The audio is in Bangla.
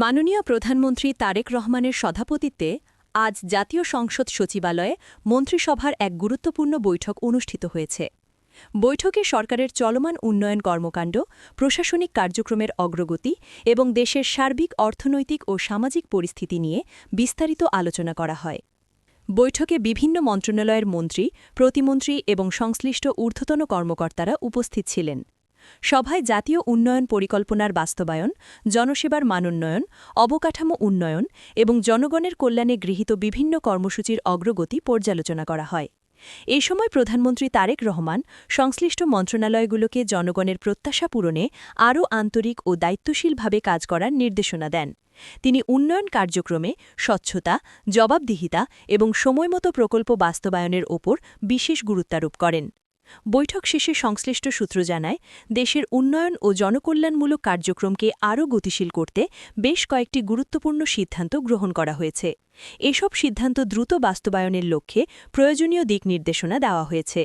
মাননীয় প্রধানমন্ত্রী তারেক রহমানের সভাপতিত্বে আজ জাতীয় সংসদ সচিবালয়ে মন্ত্রিসভার এক গুরুত্বপূর্ণ বৈঠক অনুষ্ঠিত হয়েছে। বৈঠকে সরকারের চলমান উন্নয়ন কর্মকাণ্ড, প্রশাসনিক কার্যক্রমের অগ্রগতি এবং দেশের সার্বিক অর্থনৈতিক ও সামাজিক পরিস্থিতি নিয়ে বিস্তারিত আলোচনা করা হয়। বৈঠকে বিভিন্ন মন্ত্রণালয়ের মন্ত্রী, প্রতিমন্ত্রী এবং সংশ্লিষ্ট ঊর্ধ্বতন কর্মকর্তারা উপস্থিত ছিলেন। সভায় জাতীয় উন্নয়ন পরিকল্পনার বাস্তবায়ন, জনসেবার মানোন্নয়ন, অবকাঠামো উন্নয়ন এবং জনগণের কল্যাণে গৃহীত বিভিন্ন কর্মসূচির অগ্রগতি পর্যালোচনা করা হয়। এ সময় প্রধানমন্ত্রী তারেক রহমান সংশ্লিষ্ট মন্ত্রণালয়গুলোকে জনগণের প্রত্যাশা পূরণে আরও আন্তরিক ও দায়িত্বশীলভাবে কাজ করার নির্দেশনা দেন। তিনি উন্নয়ন কার্যক্রমে স্বচ্ছতা, জবাবদিহিতা এবং সময়মতো প্রকল্প বাস্তবায়নের ওপর বিশেষ গুরুত্বারোপ করেন। বৈঠক শেষে সংশ্লিষ্ট সূত্র জানায়, দেশের উন্নয়ন ও জনকল্যাণমূলক কার্যক্রমকে আরও গতিশীল করতে বেশ কয়েকটি গুরুত্বপূর্ণ সিদ্ধান্ত গ্রহণ করা হয়েছে। এসব সিদ্ধান্ত দ্রুত বাস্তবায়নের লক্ষ্যে প্রয়োজনীয় দিক নির্দেশনা দেওয়া হয়েছে।